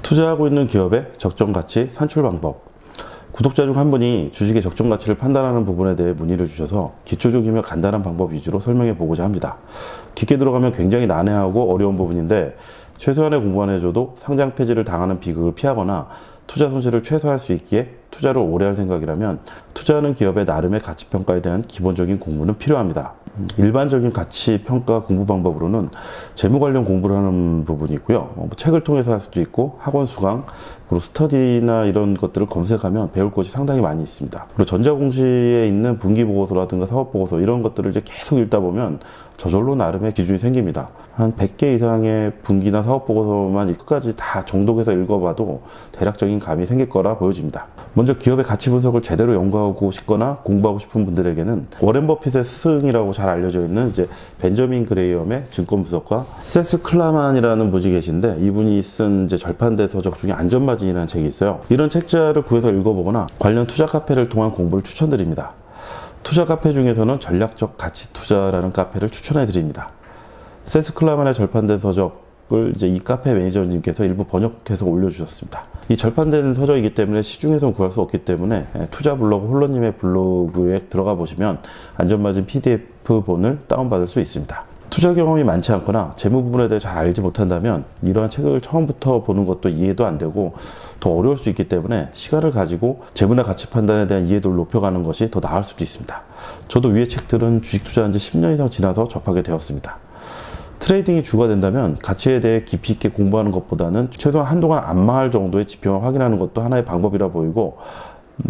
투자하고 있는 기업의 적정 가치 산출 방법. 구독자 중 한 분이 주식의 적정 가치를 판단하는 부분에 대해 문의를 주셔서 기초적이며 간단한 방법 위주로 설명해 보고자 합니다. 깊게 들어가면 굉장히 난해하고 어려운 부분인데 최소한의 공부만 해줘도 상장 폐지를 당하는 비극을 피하거나 투자 손실을 최소화할 수 있기에 투자를 오래 할 생각이라면 투자하는 기업의 나름의 가치평가에 대한 기본적인 공부는 필요합니다. 일반적인 가치평가 공부 방법으로는 재무 관련 공부를 하는 부분이 있고요. 책을 통해서 할 수도 있고 학원 수강, 그리고 스터디나 이런 것들을 검색하면 배울 것이 상당히 많이 있습니다. 그리고 전자공시에 있는 분기보고서라든가 사업보고서 이런 것들을 이제 계속 읽다 보면 저절로 나름의 기준이 생깁니다. 한 100개 이상의 분기나 사업보고서만 끝까지 다 정독해서 읽어봐도 대략적인 감이 생길 거라 보여집니다. 먼저 기업의 가치 분석을 제대로 연구하고 싶거나 공부하고 싶은 분들에게는 워렌 버핏의 스승이라고 잘 알려져 있는 이제 벤저민 그레이엄의 증권 분석과 세스 클라만이라는 분이 계신데 이분이 쓴 이제 절판대 서적 중에 안전마진이라는 책이 있어요. 이런 책자를 구해서 읽어보거나 관련 투자 카페를 통한 공부를 추천드립니다. 투자 카페 중에서는 전략적 가치 투자라는 카페를 추천해 드립니다. 세스 클라만의 절판된 서적을 이제 이 카페 매니저님께서 일부 번역해서 올려주셨습니다. 이 절판된 서적이기 때문에 시중에서 구할 수 없기 때문에 투자 블로그 홀로님의 블로그에 들어가 보시면 안전마진 PDF본을 다운받을 수 있습니다. 투자 경험이 많지 않거나 재무 부분에 대해 잘 알지 못한다면 이러한 책을 처음부터 보는 것도 이해도 안 되고 더 어려울 수 있기 때문에 시간을 가지고 재무나 가치 판단에 대한 이해도를 높여가는 것이 더 나을 수도 있습니다. 저도 위의 책들은 주식 투자한 지 10년 이상 지나서 접하게 되었습니다. 트레이딩이 주가 된다면 가치에 대해 깊이 있게 공부하는 것보다는 최소한 한동안 안 망할 정도의 지표만 확인하는 것도 하나의 방법이라 보이고,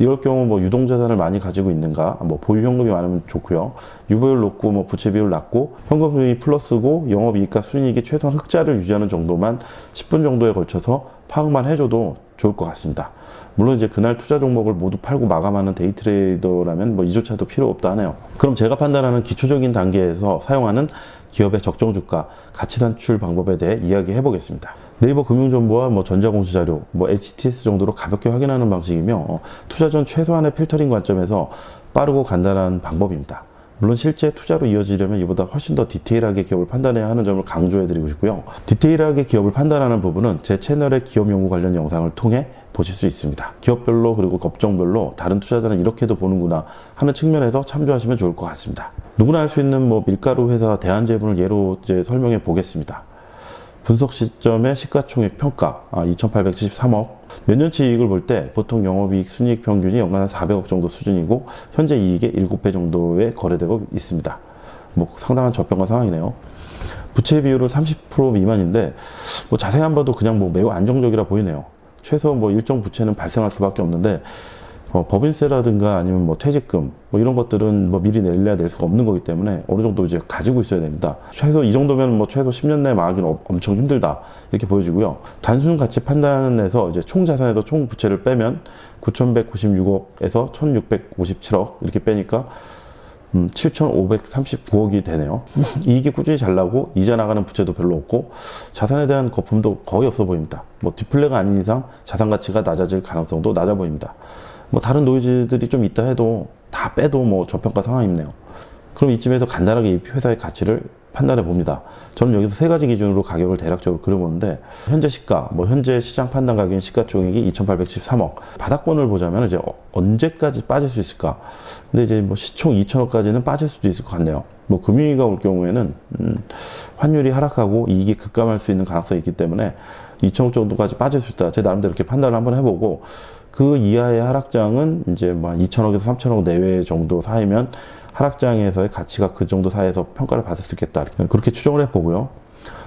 이럴 경우 뭐 유동자산을 많이 가지고 있는가, 뭐 보유 현금이 많으면 좋고요. 유보율 높고 뭐 부채 비율 낮고 현금이 플러스고 영업이익과 순이익이 최소한 흑자를 유지하는 정도만 10분 정도에 걸쳐서 파악만 해줘도 좋을 것 같습니다. 물론 이제 그날 투자 종목을 모두 팔고 마감하는 데이 트레이더라면 뭐 이조차도 필요 없다 하네요. 그럼 제가 판단하는 기초적인 단계에서 사용하는 기업의 적정 주가, 가치 산출 방법에 대해 이야기해 보겠습니다. 네이버 금융정보와 뭐 전자공시 자료, 뭐 HTS 정도로 가볍게 확인하는 방식이며 투자 전 최소한의 필터링 관점에서 빠르고 간단한 방법입니다. 물론 실제 투자로 이어지려면 이보다 훨씬 더 디테일하게 기업을 판단해야 하는 점을 강조해 드리고 싶고요. 디테일하게 기업을 판단하는 부분은 제 채널의 기업 연구 관련 영상을 통해 보실 수 있습니다. 기업별로 그리고 업종별로 다른 투자자는 이렇게도 보는구나 하는 측면에서 참조하시면 좋을 것 같습니다. 누구나 할 수 있는 뭐 밀가루 회사 대한제분을 예로 이제 설명해 보겠습니다. 분석 시점의 시가총액 평가 2,873억. 몇 년치 이익을 볼 때 보통 영업이익 순이익 평균이 연간 한 400억 정도 수준이고 현재 이익의 7배 정도에 거래되고 있습니다. 뭐 상당한 저평가 상황이네요. 부채 비율은 30% 미만인데 뭐 자세히 안 봐도 그냥 뭐 매우 안정적이라 보이네요. 최소 뭐 일정 부채는 발생할 수밖에 없는데 법인세라든가 아니면 뭐 퇴직금 뭐 이런 것들은 뭐 미리 낼래야 낼 수가 없는 거기 때문에 어느 정도 이제 가지고 있어야 됩니다. 최소 이 정도면 뭐 최소 10년 내에 망하기는 엄청 힘들다 이렇게 보여지고요. 단순 가치 판단에서 이제 총 자산에서 총 부채를 빼면 9,196억에서 1,657억 이렇게 빼니까 7,539억이 되네요. 이익이 꾸준히 잘 나고 이자 나가는 부채도 별로 없고 자산에 대한 거품도 거의 없어 보입니다. 뭐 디플레가 아닌 이상 자산 가치가 낮아질 가능성도 낮아 보입니다. 뭐 다른 노이즈들이 좀 있다 해도 다 빼도 뭐 저평가 상황이네요. 그럼 이쯤에서 간단하게 이 회사의 가치를 판단해 봅니다. 저는 여기서 세 가지 기준으로 가격을 대략적으로 그려보는데 현재 시가, 뭐 현재 시장 판단 가격인 시가총액이 2,813억. 바닥권을 보자면 이제 언제까지 빠질 수 있을까? 근데 이제 뭐 시총 2,000억까지는 빠질 수도 있을 것 같네요. 뭐 금융위기가 올 경우에는 환율이 하락하고 이익이 급감할 수 있는 가능성이 있기 때문에 2,000억 정도까지 빠질 수 있다. 제 나름대로 이렇게 판단을 한번 해보고 그 이하의 하락장은 이제 뭐 2,000억에서 3,000억 내외 정도 사이면 하락장에서의 가치가 그 정도 사이에서 평가를 받을 수 있겠다. 그렇게 추정을 해보고요.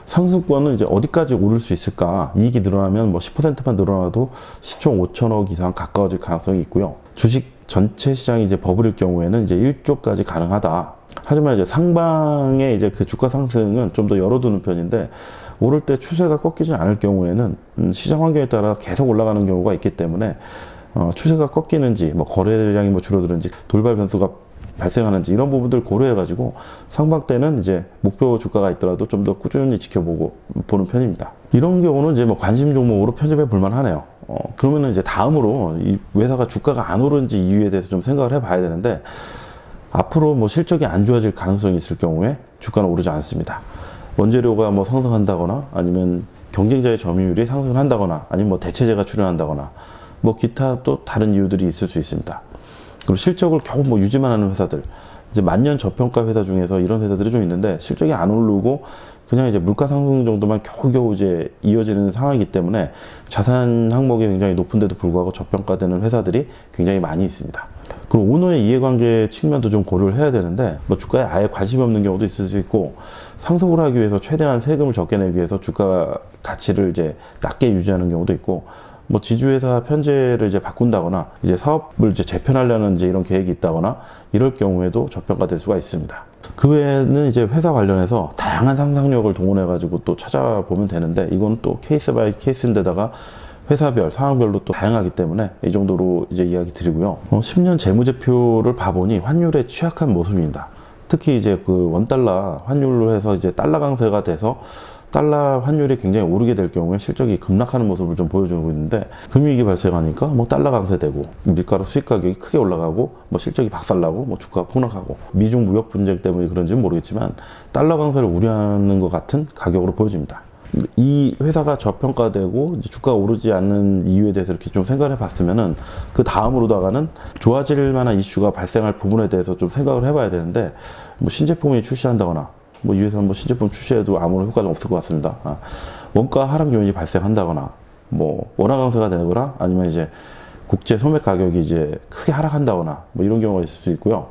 상승권은 이제 어디까지 오를 수 있을까? 이익이 늘어나면 뭐 10%만 늘어나도 시총 5,000억 이상 가까워질 가능성이 있고요. 주식 전체 시장이 이제 버블일 경우에는 이제 1조까지 가능하다. 하지만 이제 상방의 이제 그 주가 상승은 좀 더 열어두는 편인데 오를 때 추세가 꺾이지 않을 경우에는 시장 환경에 따라 계속 올라가는 경우가 있기 때문에 추세가 꺾이는지 뭐 거래량이 뭐 줄어드는지 돌발 변수가 발생하는지 이런 부분들 고려해가지고 상방 때는 이제 목표 주가가 있더라도 좀 더 꾸준히 지켜보고 보는 편입니다. 이런 경우는 이제 뭐 관심 종목으로 편집해 볼만 하네요. 그러면은 이제 다음으로 이 회사가 주가가 안 오른지 이유에 대해서 좀 생각을 해봐야 되는데 앞으로 뭐 실적이 안 좋아질 가능성이 있을 경우에 주가는 오르지 않습니다. 원재료가 뭐 상승한다거나 아니면 경쟁자의 점유율이 상승을 한다거나 아니면 뭐 대체제가 출현한다거나 뭐 기타 또 다른 이유들이 있을 수 있습니다. 그리고 실적을 겨우 뭐 유지만 하는 회사들, 이제 만년 저평가 회사 중에서 이런 회사들이 좀 있는데 실적이 안 오르고 그냥 이제 물가 상승 정도만 겨우겨우 이제 이어지는 상황이기 때문에 자산 항목이 굉장히 높은데도 불구하고 저평가되는 회사들이 굉장히 많이 있습니다. 그리고 오너의 이해관계 측면도 좀 고려를 해야 되는데 뭐 주가에 아예 관심이 없는 경우도 있을 수 있고 상속을 하기 위해서 최대한 세금을 적게 내기 위해서 주가 가치를 이제 낮게 유지하는 경우도 있고 뭐 지주회사 편제를 이제 바꾼다거나 이제 사업을 이제 재편하려는 이제 이런 계획이 있다거나 이럴 경우에도 저평가될 수가 있습니다. 그 외에는 이제 회사 관련해서 다양한 상상력을 동원해 가지고 또 찾아보면 되는데 이건 또 케이스 바이 케이스인데다가 회사별, 상황별로 또 다양하기 때문에 이 정도로 이제 이야기 드리고요. 10년 재무제표를 봐보니 환율에 취약한 모습입니다. 특히 이제 그 원달러 환율로 해서 이제 달러 강세가 돼서 달러 환율이 굉장히 오르게 될 경우에 실적이 급락하는 모습을 좀 보여주고 있는데 금융위기 발생하니까 뭐 달러 강세되고 밀가루 수입 가격이 크게 올라가고 뭐 실적이 박살나고 뭐 주가가 폭락하고 미중 무역 분쟁 때문에 그런지는 모르겠지만 달러 강세를 우려하는 것 같은 가격으로 보여집니다. 이 회사가 저평가되고 이제 주가가 오르지 않는 이유에 대해서 이렇게 좀 생각을 해봤으면은 그 다음으로다가는 좋아질 만한 이슈가 발생할 부분에 대해서 좀 생각을 해봐야 되는데 뭐 신제품이 출시한다거나 뭐 이 회사는 뭐 신제품 출시해도 아무런 효과는 없을 것 같습니다. 원가 하락 요인이 발생한다거나 뭐 원화 강세가 되거나 아니면 이제 국제 소매 가격이 이제 크게 하락한다거나 뭐 이런 경우가 있을 수 있고요.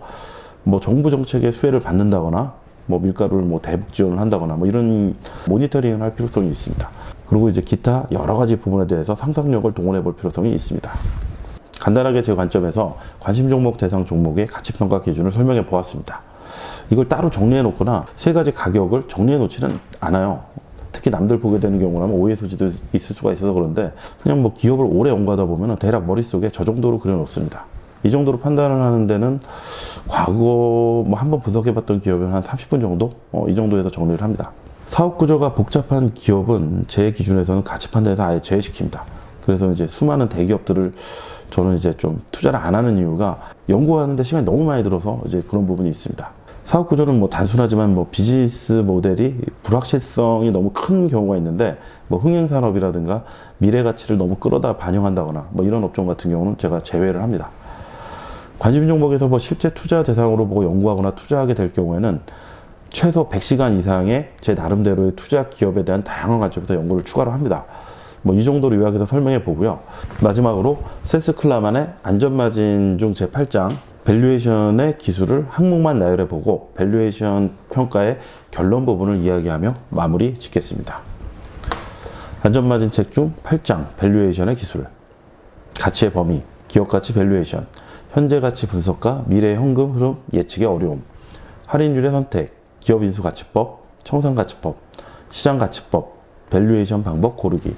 뭐 정부 정책의 수혜를 받는다거나 뭐 밀가루를 뭐 대북 지원을 한다거나 뭐 이런 모니터링을 할 필요성이 있습니다. 그리고 이제 기타 여러 가지 부분에 대해서 상상력을 동원해 볼 필요성이 있습니다. 간단하게 제 관점에서 관심 종목 대상 종목의 가치평가 기준을 설명해 보았습니다. 이걸 따로 정리해 놓거나 세 가지 가격을 정리해 놓지는 않아요. 특히 남들 보게 되는 경우라면 오해 소지도 있을 수가 있어서 그런데 그냥 뭐 기업을 오래 연구하다 보면 대략 머릿속에 저 정도로 그려 놓습니다. 이 정도로 판단을 하는 데는 과거 뭐 한번 분석해 봤던 기업은 한 30분 정도? 이 정도에서 정리를 합니다. 사업 구조가 복잡한 기업은 제 기준에서는 가치 판단에서 아예 제외시킵니다. 그래서 이제 수많은 대기업들을 저는 이제 좀 투자를 안 하는 이유가 연구하는데 시간이 너무 많이 들어서 이제 그런 부분이 있습니다. 사업 구조는 뭐 단순하지만 뭐 비즈니스 모델이 불확실성이 너무 큰 경우가 있는데 뭐 흥행산업이라든가 미래 가치를 너무 끌어다 반영한다거나 뭐 이런 업종 같은 경우는 제가 제외를 합니다. 관심 종목에서 뭐 실제 투자 대상으로 보고 연구하거나 투자하게 될 경우에는 최소 100시간 이상의 제 나름대로의 투자 기업에 대한 다양한 관점에서 연구를 추가로 합니다. 뭐 이 정도로 요약해서 설명해 보고요. 마지막으로 세스클라만의 안전마진 중 제8장 밸류에이션의 기술을 항목만 나열해 보고 밸류에이션 평가의 결론 부분을 이야기하며 마무리 짓겠습니다. 안전마진 책 중 8장 밸류에이션의 기술, 가치의 범위, 기업가치 밸류에이션, 현재가치 분석과 미래 현금 흐름 예측의 어려움, 할인율의 선택, 기업인수가치법, 청산가치법, 시장가치법, 밸류에이션 방법 고르기,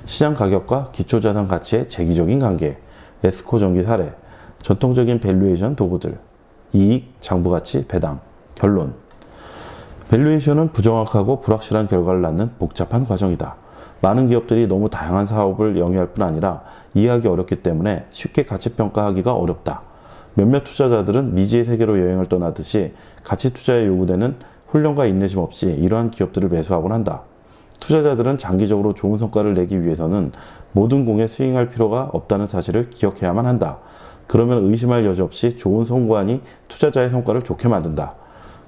시장가격과 기초자산 가치의 재기적인 관계, 에스코 전기 사례, 전통적인 밸류에이션 도구들, 이익, 장부가치, 배당, 결론. 밸류에이션은 부정확하고 불확실한 결과를 낳는 복잡한 과정이다. 많은 기업들이 너무 다양한 사업을 영위할 뿐 아니라 이해하기 어렵기 때문에 쉽게 가치평가하기가 어렵다. 몇몇 투자자들은 미지의 세계로 여행을 떠나듯이 가치 투자에 요구되는 훈련과 인내심 없이 이러한 기업들을 매수하곤 한다. 투자자들은 장기적으로 좋은 성과를 내기 위해서는 모든 공에 스윙할 필요가 없다는 사실을 기억해야만 한다. 그러면 의심할 여지 없이 좋은 성과니 투자자의 성과를 좋게 만든다.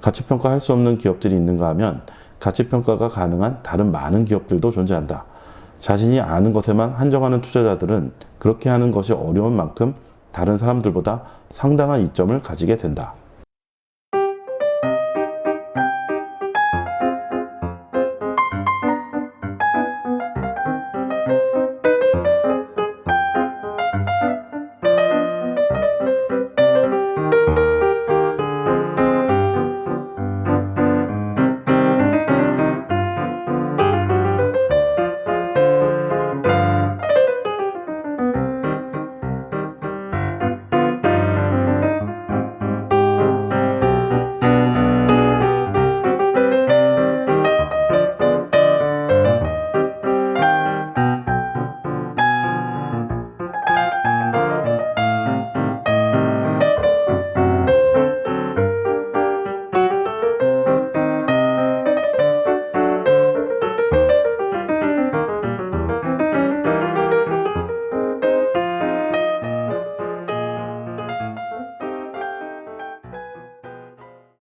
가치평가할 수 없는 기업들이 있는가 하면 가치평가가 가능한 다른 많은 기업들도 존재한다. 자신이 아는 것에만 한정하는 투자자들은 그렇게 하는 것이 어려운 만큼 다른 사람들보다 상당한 이점을 가지게 된다.